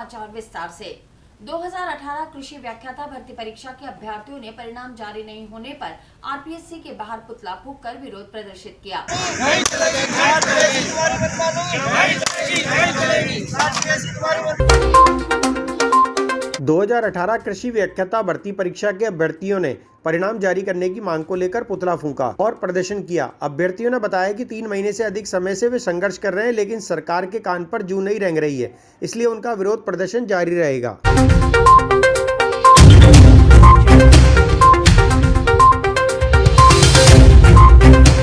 समाचार विस्तार से। 2018 कृषि व्याख्याता भर्ती परीक्षा के अभ्यर्थियों ने परिणाम जारी नहीं होने पर आरपीएससी के बाहर पुतला फूंककर विरोध प्रदर्शित किया। 2018 कृषि व्याख्याता भर्ती परीक्षा के अभ्यर्थियों ने परिणाम जारी करने की मांग को लेकर पुतला फूंका और प्रदर्शन किया। अभ्यर्थियों ने बताया कि 3 महीने से अधिक समय से वे संघर्ष कर रहे हैं, लेकिन सरकार के कान पर जूं नहीं रेंग रही है, इसलिए उनका विरोध प्रदर्शन जारी रहेगा।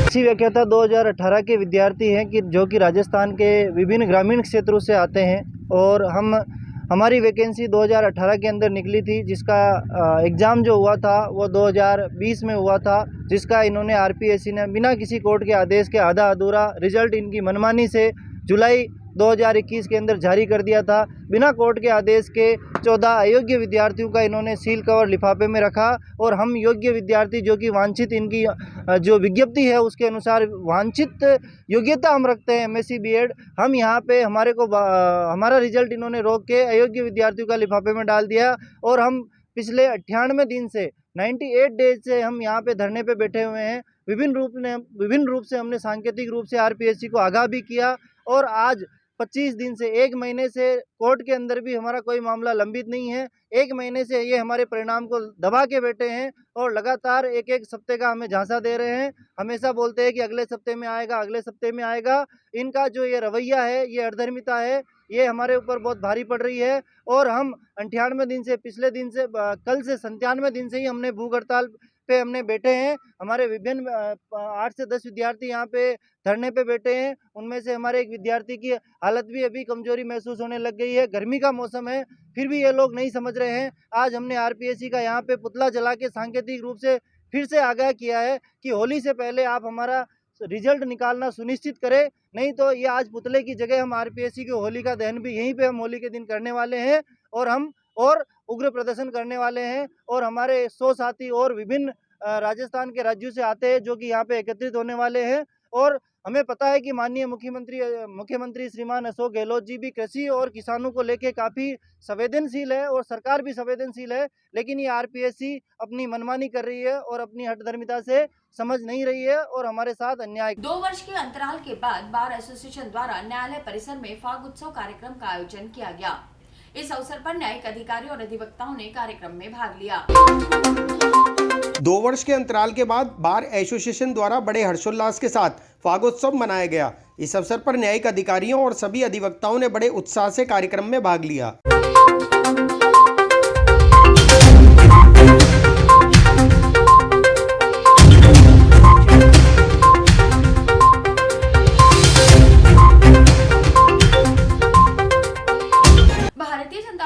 कृषि व्याख्याता 2018 के विद्यार्थी हैं कि जो कि राजस्थान के विभिन्न ग्रामीण क्षेत्रों से आते हैं और हमारी वैकेंसी 2018 के अंदर निकली थी, जिसका एग्ज़ाम जो हुआ था वो 2020 में हुआ था, जिसका इन्होंने आरपीएससी ने बिना किसी कोर्ट के आदेश के आधा अधूरा रिजल्ट इनकी मनमानी से जुलाई 2021 के अंदर जारी कर दिया था। बिना कोर्ट के आदेश के 14 अयोग्य विद्यार्थियों का इन्होंने सील कवर लिफाफे में रखा और हम योग्य विद्यार्थी जो कि वांछित इनकी जो विज्ञप्ति है उसके अनुसार वांछित योग्यता हम रखते हैं एमएससी बीएड, हम यहाँ पे हमारा रिजल्ट इन्होंने रोक के अयोग्य विद्यार्थियों का लिफाफे में डाल दिया और हम पिछले 98 दिन से 98 डेज से हम यहाँ पे धरने पे बैठे हुए हैं। विभिन्न रूप से हमने सांकेतिक रूप से आरपीएससी को आगाह भी किया और आज 25 दिन से 1 महीने से कोर्ट के अंदर भी हमारा कोई मामला लंबित नहीं है। 1 महीने से ये हमारे परिणाम को दबा के बैठे हैं और लगातार एक सप्ते का हमें झांसा दे रहे हैं। हमेशा बोलते हैं कि अगले सप्ते में आएगा, अगले सप्ते में आएगा। इनका जो ये रवैया है, ये अधर्मिता है, ये हमारे ऊपर बहुत भारी पड़ रही है और हम 98 दिन से कल से 97 दिन से ही हमने भूख हड़ताल पे हमने बैठे हैं। हमारे विभिन्न 8 से 10 विद्यार्थी यहाँ पे धरने पे बैठे हैं। उनमें से हमारे एक विद्यार्थी की हालत भी अभी कमजोरी महसूस होने लग गई है। गर्मी का मौसम है, फिर भी ये लोग नहीं समझ रहे हैं। आज हमने आरपीएससी का यहाँ पे पुतला जला के सांकेतिक रूप से फिर से आगाह किया है कि होली से पहले आप हमारा रिजल्ट निकालना सुनिश्चित करें, नहीं तो ये आज पुतले की जगह हम आरपीएससी की होली का दहन भी यहीं पे हम होली के दिन करने वाले हैं और हम उग्र प्रदर्शन करने वाले हैं। और हमारे 100 साथी और विभिन्न राजस्थान के राज्यों से आते हैं जो कि यहाँ पे एकत्रित होने वाले हैं। और हमें पता है कि माननीय मुख्यमंत्री श्रीमान अशोक गहलोत जी भी कृषि और किसानों को लेके काफ़ी संवेदनशील है और सरकार भी संवेदनशील है, लेकिन ये आरपीएससी अपनी मनमानी कर रही है और अपनी हठधर्मिता से समझ नहीं रही है और हमारे साथ अन्याय। 2 वर्ष के अंतराल के बाद बार एसोसिएशन द्वारा न्यायालय परिसर में फाग उत्सव कार्यक्रम का आयोजन किया गया। इस अवसर पर न्यायिक अधिकारी और अधिवक्ताओं ने कार्यक्रम में भाग लिया। 2 वर्ष के अंतराल के बाद बार एसोसिएशन द्वारा बड़े हर्षोल्लास के साथ फागोत्सव मनाया गया। इस अवसर पर न्यायिक अधिकारियों और सभी अधिवक्ताओं ने बड़े उत्साह से कार्यक्रम में भाग लिया।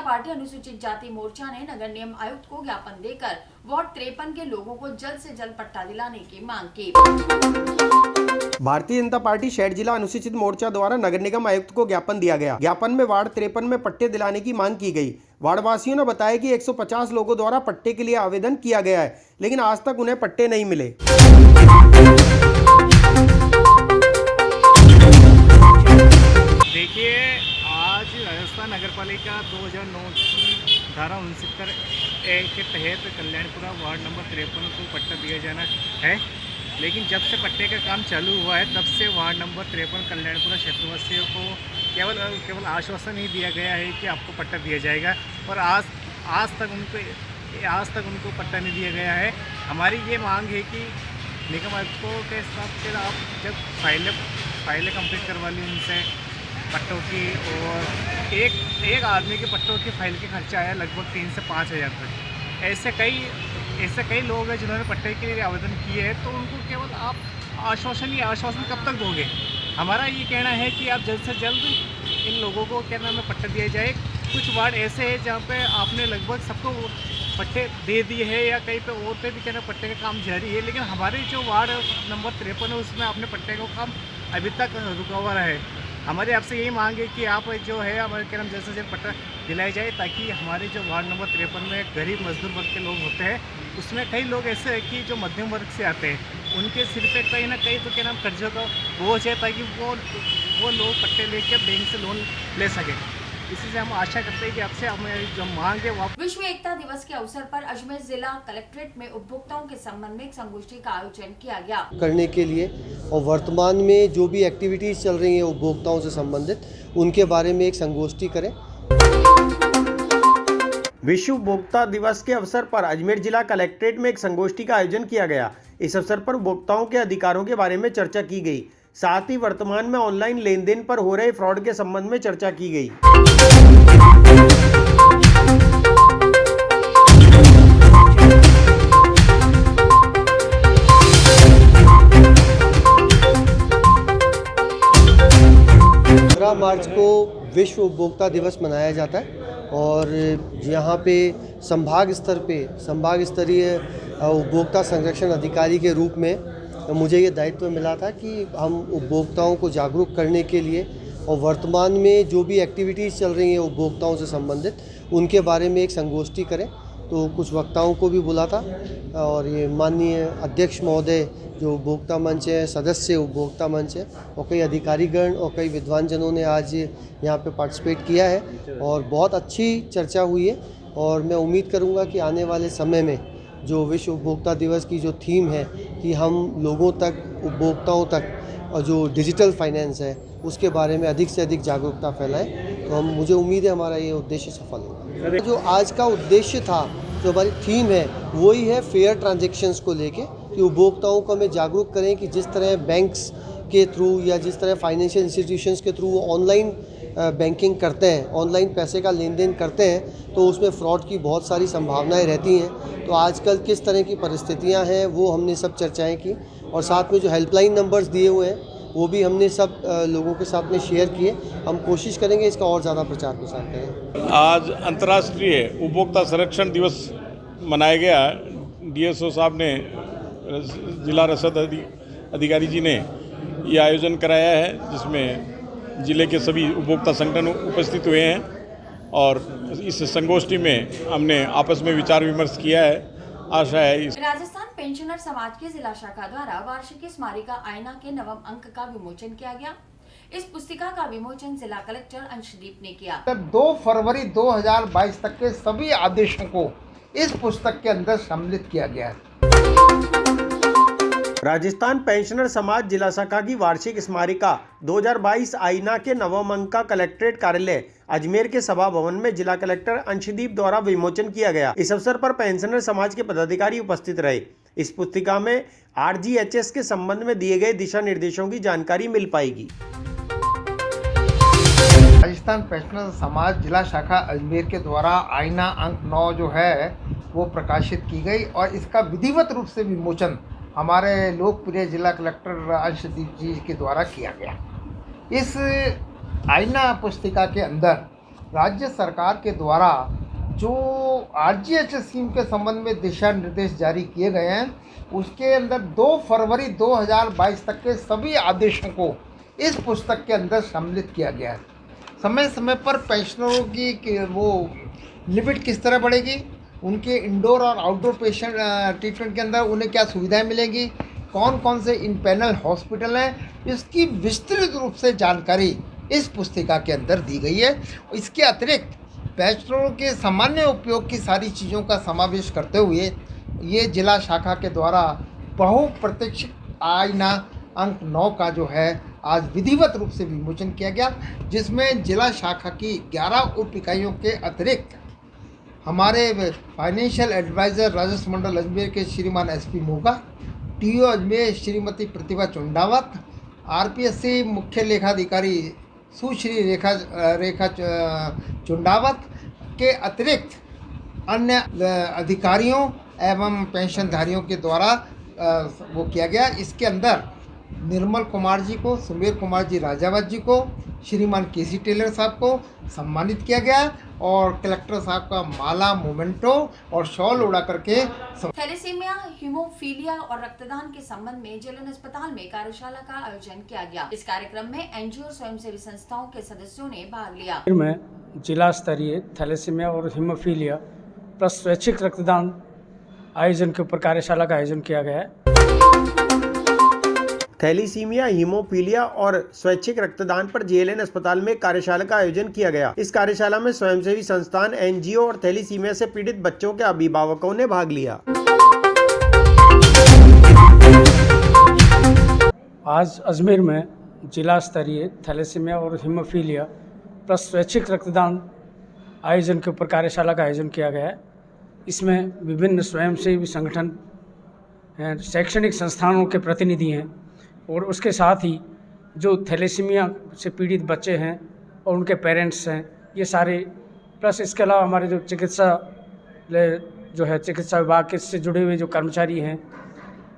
पार्टी अनुसूचित जाति मोर्चा ने नगर निगम आयुक्त को ज्ञापन देकर वार्ड 53 के लोगों को जल्द से जल्द पट्टा दिलाने की मांग की। भारतीय जनता पार्टी शहर जिला अनुसूचित मोर्चा द्वारा नगर निगम आयुक्त को ज्ञापन दिया गया। ज्ञापन में वार्ड 53 में पट्टे दिलाने की मांग की गई। वार्ड वासियों ने बताया कि 150 लोगों द्वारा पट्टे के लिए आवेदन किया गया है, लेकिन आज तक उन्हें पट्टे नहीं मिले। देखिए, आज राजस्थान नगर पालिका 2009 की धारा 69 के तहत कल्याणपुरा वार्ड नंबर 53 को पट्टा दिया जाना है, लेकिन जब से पट्टे का काम चालू हुआ है तब से वार्ड नंबर 53 कल्याणपुरा क्षेत्रवासियों को केवल आश्वासन ही दिया गया है कि आपको पट्टा दिया जाएगा और आज तक उनको पट्टा नहीं दिया गया है। हमारी ये मांग है कि निगम आयुक्तों के साथ आप जब फाइलें कंप्लीट करवा ली उनसे पट्टों की, और एक आदमी के पट्टों की फाइल के खर्चा आया लगभग 3 से 5 हज़ार तक। ऐसे कई लोग हैं जिन्होंने पट्टे के लिए आवेदन किए हैं, तो उनको केवल आप आश्वासन कब तक दोगे? हमारा ये कहना है कि आप जल्द से जल्द इन लोगों को क्या नाम है पट्टा दिया जाए। कुछ वार्ड ऐसे हैं जहाँ पे आपने लगभग सबको पट्टे दे दिए हैं या कहीं पे और पे भी क्या पट्टे का काम जारी है, लेकिन हमारे जो वार्ड नंबर 53 है उसमें आपने पट्टे का काम अभी तक रुका हुआ है। हमारी आपसे यही मांग है कि आप जो है हमारे क्या नाम जल्द से जल्द पट्टा दिलाया जाए, ताकि हमारे जो वार्ड नंबर 53 में गरीब मजदूर वर्ग के लोग होते हैं, उसमें कई लोग ऐसे हैं कि जो मध्यम वर्ग से आते हैं, उनके सिर पे कहीं ना कहीं तो क्या नाम कर्जों का बोझ है, ताकि वो लोग पट्टे लेके बैंक से लोन ले सकें। इसी से हम आशा करते हैं कि अब से हमें जो मांग है वो विश्व एकता दिवस के अवसर पर अजमेर जिला कलेक्ट्रेट में उपभोक्ताओं के संबंध में एक संगोष्ठी का आयोजन किया गया करने के लिए और वर्तमान में जो भी एक्टिविटीज़ चल रही हैं उपभोक्ताओं से संबंधित उनके बारे में एक संगोष्ठी करें। विश्व उपभोक्ता दिवस के अवसर पर अजमेर जिला कलेक्ट्रेट में एक संगोष्ठी का आयोजन किया गया। इस अवसर पर उपभोक्ताओं के अधिकारों के बारे में चर्चा की गई। साथ ही वर्तमान में ऑनलाइन लेन देन पर हो रहे फ्रॉड के संबंध में चर्चा की गई। मार्च को विश्व उपभोक्ता दिवस मनाया जाता है और यहाँ पे संभाग स्तरीय उपभोक्ता संरक्षण अधिकारी के रूप में मुझे ये दायित्व मिला था कि हम उपभोक्ताओं को जागरूक करने के लिए और वर्तमान में जो भी एक्टिविटीज़ चल रही हैं उपभोक्ताओं से संबंधित उनके बारे में एक संगोष्ठी करें। तो कुछ वक्ताओं को भी बुला था और ये माननीय अध्यक्ष महोदय जो उपभोक्ता मंच है, सदस्य उपभोक्ता मंच है और कई अधिकारीगण और कई विद्वानजनों ने आज यहाँ पे पार्टिसिपेट किया है और बहुत अच्छी चर्चा हुई है। और मैं उम्मीद करूँगा कि आने वाले समय में जो विश्व उपभोक्ता दिवस की जो थीम है कि हम लोगों तक, उपभोक्ताओं तक और जो डिजिटल फाइनेंस है उसके बारे में अधिक से अधिक जागरूकता फैलाएं, तो मुझे उम्मीद है हमारा ये उद्देश्य सफल होगा। जो आज का उद्देश्य था, जो हमारी थीम है, वही है फेयर ट्रांजैक्शंस को लेके कि उपभोक्ताओं को हमें जागरूक करें कि जिस तरह बैंक्स के थ्रू या जिस तरह फाइनेंशियल इंस्टीट्यूशंस के थ्रू वो ऑनलाइन बैंकिंग करते हैं, ऑनलाइन पैसे का लेन देन करते हैं, तो उसमें फ़्रॉड की बहुत सारी संभावनाएं रहती हैं। तो आजकल किस तरह की परिस्थितियां हैं वो हमने सब चर्चाएं की और साथ में जो हेल्पलाइन नंबर्स दिए हुए हैं वो भी हमने सब लोगों के साथ में शेयर किए। हम कोशिश करेंगे इसका और ज़्यादा प्रचार प्रसार करें। आज अंतर्राष्ट्रीय उपभोक्ता संरक्षण दिवस मनाया गया। डीएसओ साहब ने, जिला रसद अधिकारी जी ने ये आयोजन कराया है जिसमें जिले के सभी उपभोक्ता संगठन उपस्थित हुए हैं और इस संगोष्ठी में हमने आपस में विचार विमर्श किया है। आशा है राजस्थान पेंशनर समाज की जिला शाखा द्वारा वार्षिक स्मारिका आईना के नवम अंक का विमोचन किया गया। इस पुस्तिका का विमोचन जिला कलेक्टर अंशदीप ने किया। 2 फरवरी 2022 तक के सभी आदेशों को इस पुस्तक के अंदर सम्मिलित किया गया है। राजस्थान पेंशनर समाज जिला शाखा की वार्षिक स्मारिका 2022 आईना के नवम अंक का कलेक्ट्रेट कार्यालय अजमेर के सभा भवन में जिला कलेक्टर अंशदीप द्वारा विमोचन किया गया। इस अवसर पर पेंशनर समाज के पदाधिकारी उपस्थित रहे। इस पुस्तिका में RGHS के संबंध में दिए गए दिशा निर्देशों की जानकारी मिल पाएगी। राजस्थान पेंशनर समाज जिला शाखा अजमेर के द्वारा आईना अंक 9 जो है वो प्रकाशित की गई और इसका विधिवत रूप से विमोचन हमारे लोकप्रिय जिला कलेक्टर अंशदीप जी के द्वारा किया गया। इस आईना पुस्तिका के अंदर राज्य सरकार के द्वारा जो RGHS स्कीम के संबंध में दिशा निर्देश जारी किए गए हैं उसके अंदर 2 फरवरी 2022 तक के सभी आदेशों को इस पुस्तक के अंदर सम्मिलित किया गया है। समय समय पर पेंशनरों की वो लिमिट किस तरह बढ़ेगी, उनके इंडोर और आउटडोर पेशेंट ट्रीटमेंट के अंदर उन्हें क्या सुविधाएं मिलेंगी, कौन कौन से इन पैनल हॉस्पिटल हैं, इसकी विस्तृत रूप से जानकारी इस पुस्तिका के अंदर दी गई है। इसके अतिरिक्त पेंशनरों के सामान्य उपयोग की सारी चीज़ों का समावेश करते हुए ये जिला शाखा के द्वारा बहुप्रतीक्षित आईना अंक 9 का जो है आज विधिवत रूप से विमोचन किया गया, जिसमें जिला शाखा की 11 उप इकाइयों के अतिरिक्त हमारे फाइनेंशियल एडवाइज़र राजस्व मंडल अजमेर के श्रीमान SP Moga, TO Ajmer Shrimati Pratibha Chundawat, RPSC मुख्य लेखाधिकारी सुश्री रेखा चुंडावत के अतिरिक्त अन्य अधिकारियों एवं पेंशनधारियों के द्वारा वो किया गया। इसके अंदर निर्मल कुमार जी को, सुमेर कुमार जी राजावत जी को, श्रीमान KC टेलर साहब को सम्मानित किया गया और कलेक्टर साहब का माला, मोमेंटो और शॉल उड़ा करके थैलेसीमिया, हीमोफीलिया और रक्तदान के संबंध में जिला अस्पताल में कार्यशाला का आयोजन किया गया। इस कार्यक्रम में NGO और स्वयंसेवी संस्थाओं के सदस्यों ने भाग लिया। में जिला स्तरीय थैलेसीमिया और हीमोफीलिया प्लस स्वैच्छिक रक्तदान आयोजन के ऊपर कार्यशाला का आयोजन किया गया है। थैलीसीमिया, हीमोफीलिया और स्वैच्छिक रक्तदान पर जेएलएन अस्पताल में कार्यशाला का आयोजन किया गया। इस कार्यशाला में स्वयंसेवी संस्थान, एनजीओ और थैलीसीमिया से पीड़ित बच्चों के अभिभावकों ने भाग लिया। आज अजमेर में जिला स्तरीय थैलेसीमिया और हीमोफीलिया प्लस स्वैच्छिक रक्तदान आयोजन के ऊपर कार्यशाला का आयोजन किया गया है। इसमें विभिन्न स्वयंसेवी संगठन हैं, शैक्षणिक संस्थानों के प्रतिनिधि हैं और उसके साथ ही जो थैलेसीमिया से पीड़ित बच्चे हैं और उनके पेरेंट्स हैं, ये सारे, प्लस इसके अलावा हमारे जो चिकित्सा विभाग के से जुड़े हुए जो कर्मचारी हैं,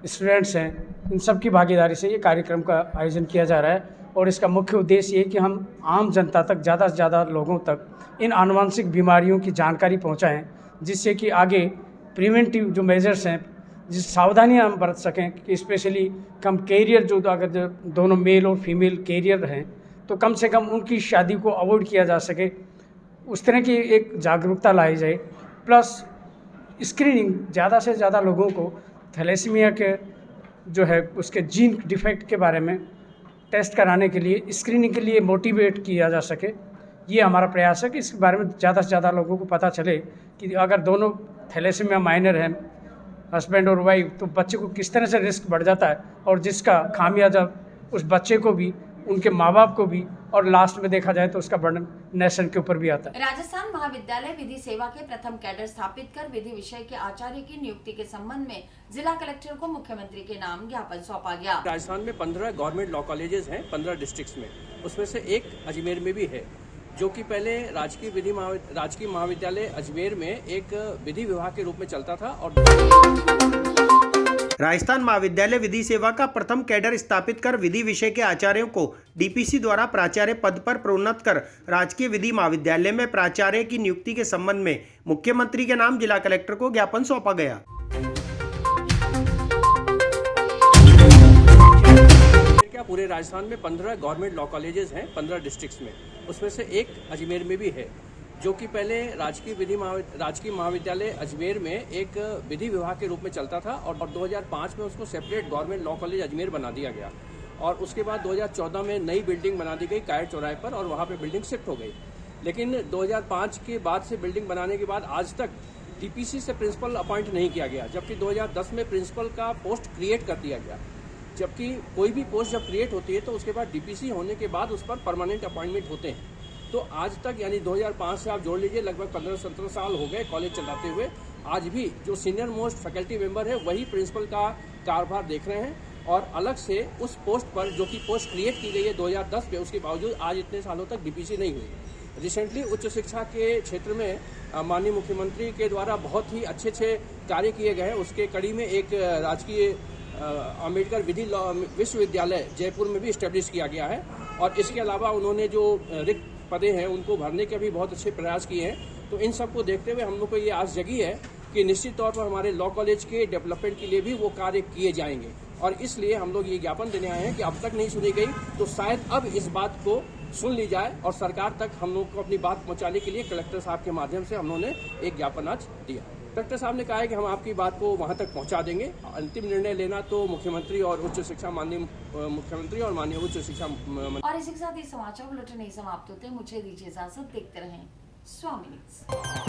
स्टूडेंट्स हैं, इन सब की भागीदारी से ये कार्यक्रम का आयोजन किया जा रहा है। और इसका मुख्य उद्देश्य ये कि हम आम जनता तक, ज़्यादा से ज़्यादा लोगों तक इन आनुवंशिक बीमारियों की जानकारी पहुंचाएं, जिससे कि आगे प्रिवेंटिव जो मेजर्स हैं, जिस सावधानियां हम बरत सकें कि स्पेशली कम कैरियर जो अगर दोनों मेल और फीमेल कैरियर हैं तो कम से कम उनकी शादी को अवॉइड किया जा सके, उस तरह की एक जागरूकता लाई जाए। प्लस स्क्रीनिंग, ज़्यादा से ज़्यादा लोगों को थैलेसीमिया के जो है उसके जीन डिफेक्ट के बारे में टेस्ट कराने के लिए, स्क्रीनिंग के लिए मोटिवेट किया जा सके। ये हमारा प्रयास है कि इसके बारे में ज़्यादा से ज़्यादा लोगों को पता चले कि अगर दोनों थैलेसीमिया माइनर हैं, हस्बैंड और वाइफ, तो बच्चे को किस तरह से रिस्क बढ़ जाता है और जिसका खामियाजा उस बच्चे को भी, उनके माँ बाप को भी, और लास्ट में देखा जाए तो उसका बर्डन नेशन के ऊपर भी आता है। राजस्थान महाविद्यालय विधि सेवा के प्रथम कैडर स्थापित कर विधि विषय के आचार्य की नियुक्ति के संबंध में जिला कलेक्टर को मुख्यमंत्री के नाम ज्ञापन सौंपा गया। राजस्थान में 15 गवर्नमेंट लॉ कॉलेजेस हैं, 15 डिस्ट्रिक्ट्स में, उसमें से एक अजमेर में भी है, जो कि पहले राजकीय महाविद्यालय अजमेर में एक विधि विभाग के रूप में चलता था। और राजस्थान महाविद्यालय विधि सेवा का प्रथम कैडर स्थापित कर विधि विषय के आचार्यों को डीपीसी द्वारा प्राचार्य पद पर प्रोन्नत कर राजकीय विधि महाविद्यालय में प्राचार्य की नियुक्ति के संबंध में मुख्यमंत्री के नाम जिला कलेक्टर को ज्ञापन सौंपा गया। पूरे राजस्थान में 15 गवर्नमेंट लॉ कॉलेजेस हैं, 15 डिस्ट्रिक्ट्स में, उसमें से एक अजमेर में भी है, जो कि पहले राजकीय महाविद्यालय अजमेर में एक विधि विभाग के रूप में चलता था और 2005 में उसको separate government law college Ajmer बना दिया गया। और उसके बाद 2014 में नई बिल्डिंग बना दी गई कायड़ चौराहे पर, और वहाँ पे बिल्डिंग शिफ्ट हो गई। लेकिन 2005 के बाद से बिल्डिंग बनाने के बाद आज तक टीपीसी से प्रिंसिपल अपॉइंट नहीं किया गया, जबकि 2010 में प्रिंसिपल का पोस्ट क्रिएट कर दिया गया। जबकि कोई भी पोस्ट जब क्रिएट होती है तो उसके बाद डीपीसी होने के बाद उस पर परमानेंट अपॉइंटमेंट होते हैं। तो आज तक, यानी 2005 से आप जोड़ लीजिए, लगभग 15-17 साल हो गए कॉलेज चलाते हुए। आज भी जो सीनियर मोस्ट फैकल्टी मेंबर है वही प्रिंसिपल का कार्यभार देख रहे हैं, और अलग से उस पोस्ट पर, जो कि पोस्ट क्रिएट की गई है 2010 में, उसके बावजूद आज इतने सालों तक डीपीसी नहीं हुई। रिसेंटली उच्च शिक्षा के क्षेत्र में माननीय मुख्यमंत्री के द्वारा बहुत ही अच्छे कार्य किए गए हैं। उसके कड़ी में एक राजकीय अम्बेडकर विश्वविद्यालय जयपुर में भी इस्टेब्लिश किया गया है, और इसके अलावा उन्होंने जो रिक्त पदे हैं उनको भरने के भी बहुत अच्छे प्रयास किए हैं। तो इन सब को देखते हुए हम लोग को ये आस जगी है कि निश्चित तौर पर हमारे लॉ कॉलेज के डेवलपमेंट के लिए भी वो कार्य किए जाएंगे, और इसलिए हम लोग ये ज्ञापन देने आए हैं कि अब तक नहीं सुनी गई तो शायद अब इस बात को सुन ली जाए, और सरकार तक हम लोग को अपनी बात पहुँचाने के लिए कलेक्टर साहब के माध्यम से हम लोगों ने एक ज्ञापन आज दिया। कलेक्टर साहब ने कहा है कि हम आपकी बात को वहां तक पहुंचा देंगे। अंतिम निर्णय लेना तो मुख्यमंत्री और उच्च शिक्षा माननीय मुख्यमंत्री और माननीय उच्च शिक्षा और इसी के साथ ये समाचार बुलेटिन नहीं समाप्त होते। मुझे दीजिए इजाजत, देखते रहें स्वामी न्यूज़।